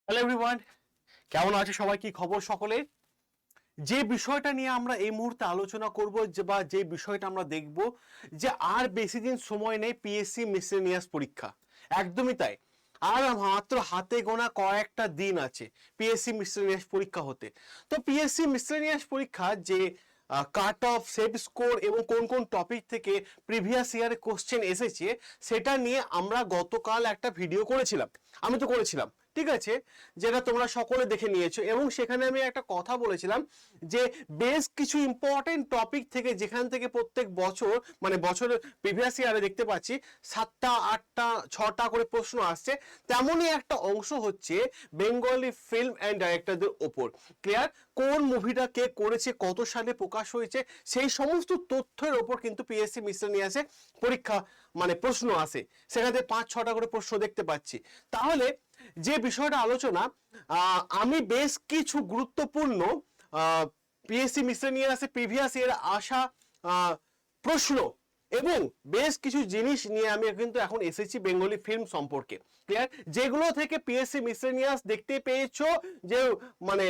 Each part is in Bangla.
হ্যালো এভরিওয়ান, কেমন আছে সবাই? কি খবর সকলে? যে বিষয়টা নিয়ে আমরা এই মুহূর্তে আলোচনা করব বা যে বিষয়টা আমরা দেখব যে আর বেশি দিন সময় নেই পিএসসি মিসেলেনিয়াস পরীক্ষা। একদমই তাই। আর মাত্র হাতে গোনা কয়েকটা দিন আছে পিএসসি মিসেলেনিয়াস পরীক্ষা হতে। তো পিএসসি মিসেলেনিয়াস পরীক্ষা যে কাট অফ, সেভ স্কোর এবং কোন কোন টপিক থেকে প্রিভিয়াস ইয়ারে কোশ্চেন এসেছে সেটা নিয়ে আমরা গতকাল একটা ভিডিও করেছিলাম। আমি তো করেছিলাম, ঠিক আছে, যেটা তোমরা সকলে দেখে নিয়েছো। এবং সেখানে আমি একটা কথা বলেছিলাম যে বেশ কিছু ইম্পর্টেন্ট টপিক থেকে, যেখান থেকে প্রত্যেক বছর মানে বছরের প্রিভিয়াস ইয়ারে দেখতে পাচ্ছি 7টা 8টা 6টা করে প্রশ্ন আসছে, তেমনই একটা অংশ হচ্ছে বেঙ্গলি ফিল্ম অ্যান্ড ডাইরেক্টরদের ওপর। ক্লিয়ার? কোন মুভিটা কে করেছে, কত সালে প্রকাশ হয়েছে, সেই সমস্ত তথ্যের ওপর কিন্তু পিএসসি মিসেলেনিয়াসে পরীক্ষা মানে প্রশ্ন আসে। সেখানে 5-6টা করে প্রশ্ন দেখতে পাচ্ছি। তাহলে যে বিষয়টা আলোচনা, আমি বেশ কিছু গুরুত্বপূর্ণ পিএসসি মিসেলেনিয়াসে প্রিভিয়াস ইয়ার আসা প্রশ্ন এবং বেশ কিছু জিনিস নিয়ে আমি কিন্তু এখন এসেছি বেঙ্গলি ফিল্ম সম্পর্কে। ক্লিয়ার? যেগুলো থেকে পিএসসি মিসেলেনিয়াস দেখতে পেয়েছো যে মানে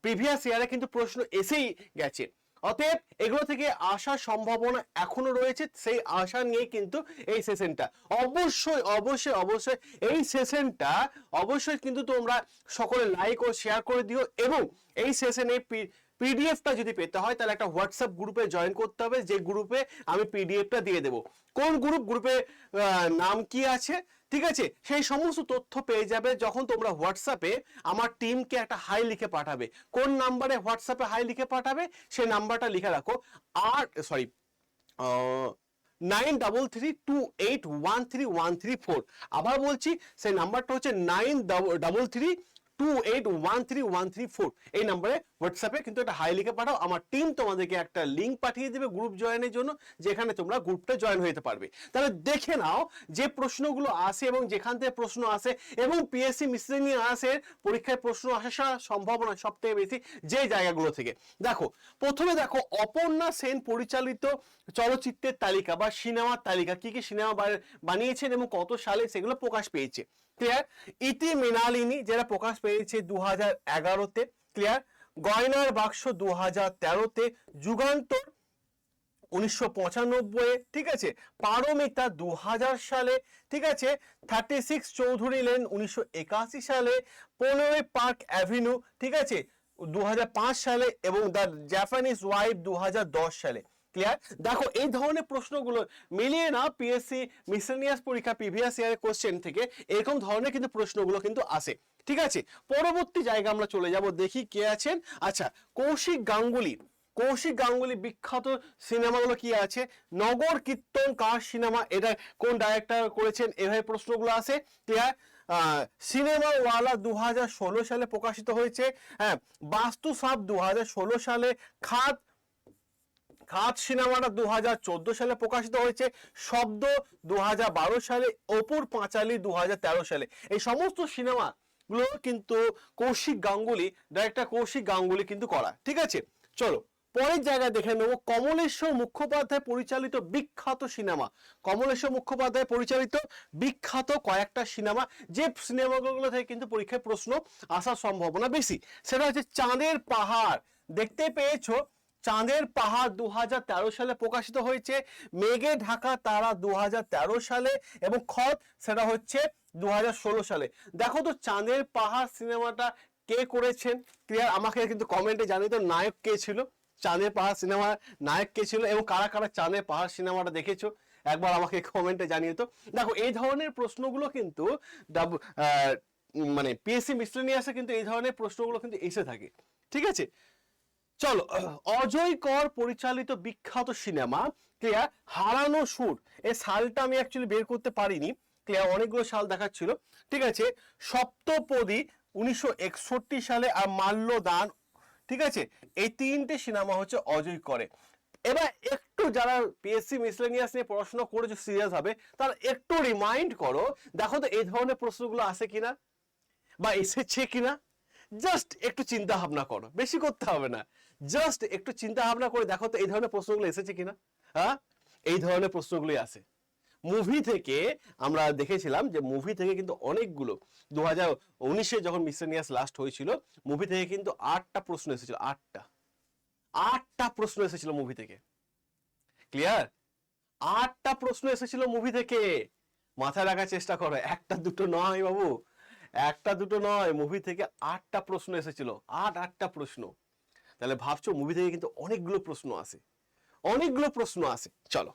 প্রিভিয়াস ইয়ারে কিন্তু প্রশ্ন এসেই গেছে। অতএব এগুলো থেকে আসার সম্ভাবনা এখনো রয়েছে, সেই আশা নিয়ে কিন্তু এই সেশনটা। অবশ্যই অবশ্যই অবশ্যই এই সেশনটা অবশ্যই কিন্তু তোমরা সকলে লাইক ও শেয়ার করে দিও। এবং এই সেশনে পিডিএফটা যদি পেতে হয় তাহলে একটা হোয়াটসঅ্যাপ গ্রুপে জয়েন করতে হবে, যে গ্রুপে আমি পিডিএফটা দিয়ে দেবো। কোন গ্রুপে নাম কি আছে, ঠিক আছে, সেই সমস্ত তথ্য পেয়ে যাবে যখন তোমরা হোয়াটসঅ্যাপে আমার টিমকে একটা হাই লিখে পাঠাবে। কোন নাম্বারে হোয়াটসঅ্যাপে হাই লিখে পাঠাবে সেই নাম্বারটা লিখে রাখো। আর সরি, 9332813134। আবার বলছি, সেই নাম্বারটা হচ্ছে 9332813134। এই নাম্বারে হোয়াটসঅ্যাপে কিন্তু একটা হাই লিখে পাঠাও। আমার টিম তোমাদেরকে একটা লিঙ্ক পাঠিয়ে দেবে গ্রুপ জয়েনের জন্য, যেখানে তোমরা গ্রুপটা জয়েন হতে পারবে। তাহলে দেখে নাও যে প্রশ্নগুলো আসে এবং যেখান থেকে প্রশ্ন আসে, এবং পিএসসি মিসেলেনিয়াসের পরীক্ষায় প্রশ্ন আসার সম্ভাবনা সব থেকে বেশি যে জায়গাগুলো থেকে। দেখো, প্রথমে দেখো অপর্ণা সেন পরিচালিত চলচ্চিত্রের তালিকা বা সিনেমার তালিকা, কি কি সিনেমা বানিয়েছেন এবং কত সালে সেগুলো প্রকাশ পেয়েছে। ক্লিয়ার? ইতি মৃণালিনী, যেটা প্রকাশ পেয়েছে 2011-তে। ক্লিয়ার? গয়নার বাক্স 2013-তে। যুগান্তর 1995-এ, ঠিক আছে। পারমিতা 2000 সালে, ঠিক আছে। 36 চৌধুরী লেন 1981 সালে। 15 পার্ক অ্যাভিনিউ, ঠিক আছে, 2005 সালে। এবং দ্য জাপানিজ ওয়াইফ 2010 সালে। ক্লিয়ার? দেখো, এই ধরনের প্রশ্নগুলো মিলিয়ে না পিএসসি মিসেলেনিয়াস পরীক্ষা প্রিভিয়াস ইয়ারের কোশ্চেন থেকে এরকম ধরনের কিন্তু প্রশ্নগুলো কিন্তু আসে। ঠিক আছে, পরবর্তী জায়গা আমরা চলে যাব, দেখি কে আছেন। আচ্ছা, কৌশিক গাঙ্গুলি বিখ্যাত সিনেমাগুলো কি আছে? নগর কীর্তন কার সিনেমা, এটা কোন ডাইরেক্টর করেছেন, এভাবে প্রশ্নগুলো আসে। ক্লিয়ার? সিনেমা ওয়ালা 2016 সালে প্রকাশিত হয়েছে। হ্যাঁ, বাস্তু সাপ 2016 সালে। খাত সিনেমাটা 2014 সালে প্রকাশিত হয়েছে। শব্দ 2012 সালে। অপুর পাঁচালী 2013 সালে। এই সমস্ত সিনেমা গুলো কিন্তু ডাইরেক্টর কৌশিক গাঙ্গুলি কিন্তু করা। ঠিক আছে, চলো পরের জায়গায় দেখে নেবো। কমলেশ্বর মুখোপাধ্যায় পরিচালিত বিখ্যাত সিনেমা। কমলেশ্বর মুখোপাধ্যায় পরিচালিত বিখ্যাত কয়েকটা সিনেমা, যে সিনেমাগুলো থেকে কিন্তু পরীক্ষায় প্রশ্ন আসার সম্ভাবনা বেশি, সেটা হচ্ছে চাঁদের পাহাড়। দেখতে পেয়েছো, চাঁদের পাহাড় 2013 সালে প্রকাশিত হয়েছে। মেঘে ঢাকা তারা 2013 সালে। এবং খত, সেটা হচ্ছে 2016 সালে। দেখো তো চাঁদের পাহাড় সিনেমাটা কে করেছেন? ক্লিয়ার? আমাকে কিন্তু কমেন্টে জানিয়ে তো নায়ক কে ছিল, চাঁদের পাহাড় সিনেমার নায়ক কে ছিল, এবং কারা কারা চাঁদের পাহাড় সিনেমাটা দেখেছো একবার আমাকে কমেন্টে জানিয়ে তো। দেখো, এই ধরনের প্রশ্নগুলো কিন্তু মানে পিএসসি মিসেলেনিয়াসে কিন্তু এই ধরনের প্রশ্নগুলো কিন্তু এসে থাকে। ঠিক আছে, চলো, অজয় কর পরিচালিত বিখ্যাত সিনেমা। ক্লিয়ার? হারানো সুর। এই সালটা আমি অ্যাকচুয়ালি বের করতে পারিনি। ক্লিয়ার? অনেকগুলো সাল দেখাচ্ছিল। ঠিক আছে, সপ্তপদী 1961 সালে। আর মাল্যদান, ঠিক আছে, এই তিনটে সিনেমা হচ্ছে অজয় করে। এবার একটু যারা পিএসসি মিসেলেনিয়াস নিয়ে পড়াশোনা করেছো সিরিয়াস হবে, তারা একটু রিমাইন্ড করো, দেখো তো এই ধরনের প্রশ্নগুলো আসে কিনা বা এসেছে কিনা। জাস্ট একটু চিন্তা ভাবনা করো, বেশি করতে হবে না। জাস্ট একটু চিন্তা ভাবনা করে দেখো তো এই ধরনের প্রশ্নগুলো এসেছে কিনা। হ্যাঁ, এই ধরনের প্রশ্নগুলোই আসে। মুভি থেকে আমরা দেখেছিলাম যে মুভি থেকে কিন্তু অনেকগুলো 2019-এ যখন মিসেলেনিয়াস লাস্ট হয়েছিল মুভি থেকে কিন্তু 8টা প্রশ্ন এসেছিল, 8টা প্রশ্ন এসেছিল মুভি থেকে। ক্লিয়ার? 8টা প্রশ্ন এসেছিল মুভি থেকে, মাথায় রাখার চেষ্টা করো, একটা দুটো নয় বাবু, একটা দুটো নয়, মুভি থেকে 8টা প্রশ্ন এসেছিল, 8টা প্রশ্ন। তাহলে ভাবছো মুভি থেকে কিন্তু অনেকগুলো প্রশ্ন আসে, অনেকগুলো প্রশ্ন আসে। চলো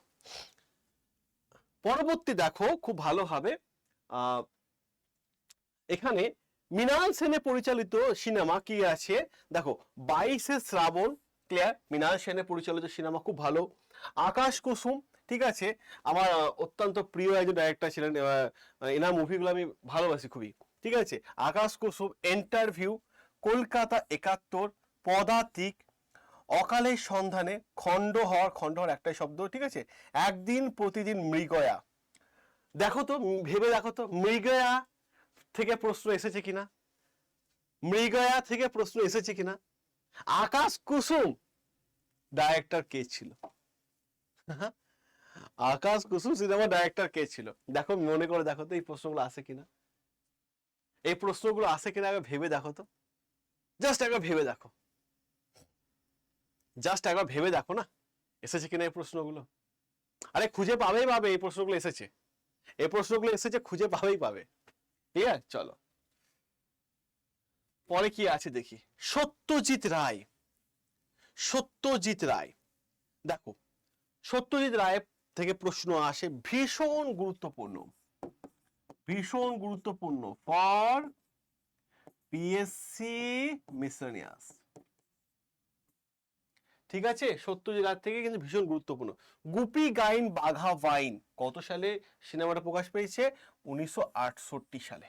পরবর্তী দেখো খুব ভালোভাবে, এখানে মৃণাল সেনে পরিচালিত সিনেমা কি আছে দেখো, 22শে শ্রাবণ। ক্লিয়ার? মৃণাল সেনে পরিচালিত সিনেমা খুব ভালো। আকাশ কুসুম, ঠিক আছে, আমার অত্যন্ত প্রিয় একজন ডাইরেক্টর ছিলেন, এনার মুভিগুলো আমি ভালোবাসি খুবই। ঠিক আছে, আকাশ কুসুম, ইন্টারভিউ, কলকাতা 71, পদাতিক, অকালের সন্ধানে, খণ্ডহর একটাই শব্দ, ঠিক আছে, একদিন প্রতিদিন, মৃগয়া। দেখো তো, ভেবে দেখো তো, মৃগয়া থেকে প্রশ্ন এসেছে কিনা, মৃগয়া থেকে প্রশ্ন এসেছে কিনা। আকাশ কুসুম ডাইরেক্টর কে ছিল? আকাশ কুসুম সিনেমা ডাইরেক্টর কে ছিল? দেখো, মনে করে দেখো তো এই প্রশ্নগুলো আসে কিনা, এই প্রশ্নগুলো আসে কিনা একবার ভেবে দেখো তো, জাস্ট একবার ভেবে দেখো, জাস্ট একবার ভেবে দেখো না, এসেছে কিনা এই প্রশ্নগুলো। আরে খুঁজে পাবেই পাবে, এই প্রশ্নগুলো এসেছে, এই প্রশ্নগুলো এসেছে, খুঁজে পাবেই পাবে। ঠিক আছে, চলো পরে কি আছে দেখি। সত্যজিৎ রায়, সত্যজিৎ রায়, দেখো সত্যজিৎ রায় থেকে প্রশ্ন আসে, ভীষণ গুরুত্বপূর্ণ, ভীষণ গুরুত্বপূর্ণ ফর পিএসসি মিসেলেনিয়াস। ঠিক আছে, সত্যজিৎ রায় থেকে কিন্তু ভীষণ গুরুত্বপূর্ণ। গুপি গাইন বাঘা বাইন কত সালে সিনেমাটা প্রকাশ পেয়েছে? 1968 সালে।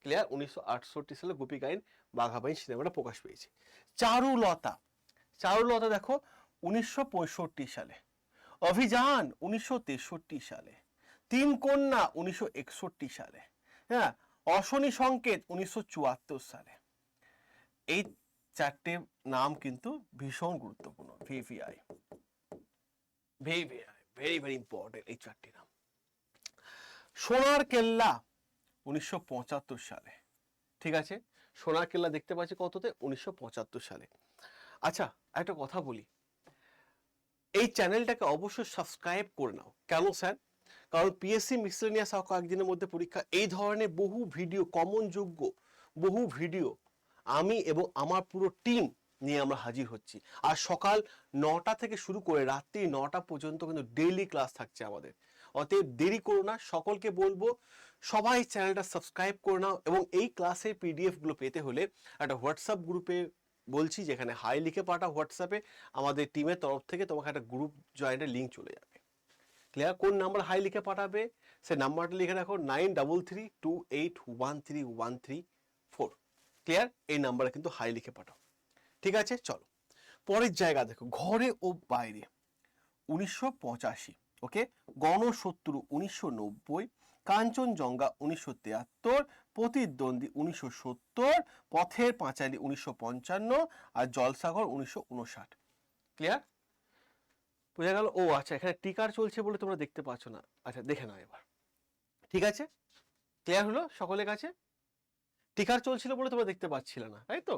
ক্লিয়ার? 1968 সালে গুপি গাইন বাঘা বাইন সিনেমাটা প্রকাশ পেয়েছে। চারুলতা, চারুলতা দেখো 1965 সালে। অভিযান 1963 সালে। তিন কন্যা 1961 সালে। হ্যাঁ, অশনি সংকেত 1974 সালে। এই চারটে নাম কিন্তু ভীষণ গুরুত্বপূর্ণ, VVI, VVI very very important এই চারটি নাম। সোনার কেল্লা 1975 সালে। ঠিক আছে, সোনার কেল্লা দেখতে পাচ্ছি কততে? 1975 সালে। আচ্ছা একটা কথা বলি, এই চ্যানেলটাকে অবশ্যই সাবস্ক্রাইব করে নাও। কেন স্যার? কারণ পিএসসি মিসেলেনিয়াস কয়েকদিনের মধ্যে পরীক্ষা, এই ধরনের বহু ভিডিও, কমন যোগ্য বহু ভিডিও আমি এবং আমার পুরো টিম নিয়ে আমরা হাজির হচ্ছি। আর সকাল 9টা থেকে শুরু করে রাত্রি 9টা পর্যন্ত কিন্তু ডেইলি ক্লাস থাকছে আমাদের। অতএব দেরি করো না, সকলকে বলবো সবাই চ্যানেলটা সাবস্ক্রাইব করে নাও, এবং এই ক্লাসের পিডিএফ গুলো পেতে হলে একটা হোয়াটসঅ্যাপ গ্রুপে বলছি, যেখানে হাই লিখে পাঠাও হোয়াটসঅ্যাপে, আমাদের টিমের তরফ থেকে তোমাকে একটা গ্রুপ জয়েন্টের লিঙ্ক চলে যাবে। ক্লিয়ার? কোন নাম্বার হাই লিখে পাঠাবে সে নাম্বারটা লিখে রাখো, 9332881314। ক্লিয়ার? এই নাম্বারে কিন্তু হাই লিখে পাঠাও। ঠিক আছে, চলো পরের জায়গা দেখো, ঘরে ও বাইরে 1985, ওকে, গণশত্রু 1990, কাঞ্চনজঙ্ঘা 1973, প্রতিদ্বন্দ্বী 1970, পথের পাঁচালী 1955, আর জলসাঘর 1959। ক্লিয়ার? বোঝা গেল? ও আচ্ছা, এখানে টিকার চলছে বলে তোমরা দেখতে পাচ্ছ না, আচ্ছা দেখে নাও এবার। ঠিক আছে, ক্লিয়ার হলো সকলের কাছে? টিকার চলছিল বলে তোমরা দেখতে পাচ্ছিলে না, তাই তো?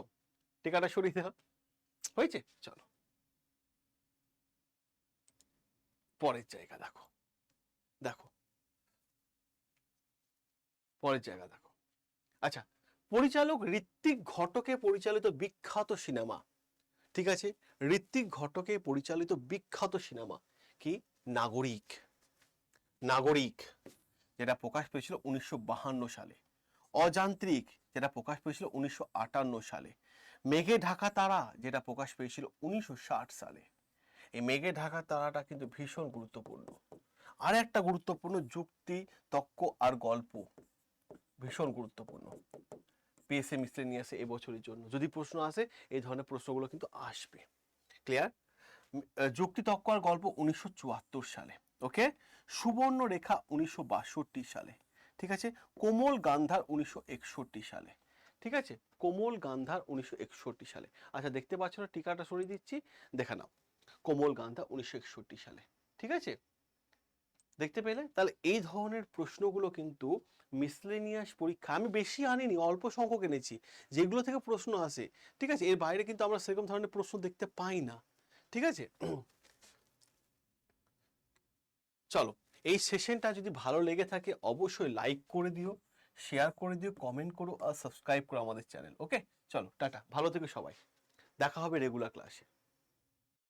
টিকাটা সরিয়ে দেওয়া হয়েছে। চলো পরের জায়গা দেখো, দেখো পরের জায়গা দেখো। আচ্ছা, পরিচালক ঋত্বিক ঘটকে পরিচালিত বিখ্যাত সিনেমা, ঠিক আছে, ঋত্বিক ঘটকে পরিচালিত বিখ্যাত সিনেমা কি? নাগরিক, নাগরিক যেটা প্রকাশ পেয়েছিল 1952 সালে। অযান্ত্রিক যেটা প্রকাশ পেয়েছিল 1958 সালে। মেঘে ঢাকা তারা যেটা প্রকাশ পেয়েছিল 1960 সালে। এই মেঘে ঢাকা তারাটা কিন্তু ভীষণ গুরুত্বপূর্ণ। আর একটা গুরুত্বপূর্ণ, যুক্তি তক্ক আর গল্প, ভীষণ গুরুত্বপূর্ণ পিএসসি মিসেলেনিয়াসে এবছরের জন্য। যদি প্রশ্ন আসে এই ধরনের প্রশ্নগুলো কিন্তু আসবে। ক্লিয়ার? যুক্তি তক্ক আর গল্প 1974 সালে। ওকে, সুবর্ণ রেখা 1962 সালে। ঠিক আছে, কোমল গান্ধার 1961 সালে। ঠিক আছে, কোমল গান্ধার 1961 সালে। আচ্ছা দেখতে পাচ্ছ না, টিকাটা সরিয়ে দিচ্ছি, দেখে নাও, কোমল গান্ধা 1961 সালে। ঠিক আছে, দেখতে পেলে? তাহলে এই ধরনের প্রশ্নগুলো কিন্তু মিসলেনিয়াস পরীক্ষা আমি বেশি আনিনি, অল্প সংখ্যক এনেছি যেগুলো থেকে প্রশ্ন আসে। ঠিক আছে, এর বাইরে কিন্তু আমরা সেরকম ধরনের প্রশ্ন দেখতে পাই না। ঠিক আছে, চলো এই সেশনটা যদি ভালো লেগে থাকে অবশ্যই লাইক করে দিও, শেয়ার করে দিও, কমেন্ট করো আর সাবস্ক্রাইব করো আমাদের চ্যানেল। ওকে, চলো টাটা, ভালো থেকো সবাই, দেখা হবে রেগুলার ক্লাসে।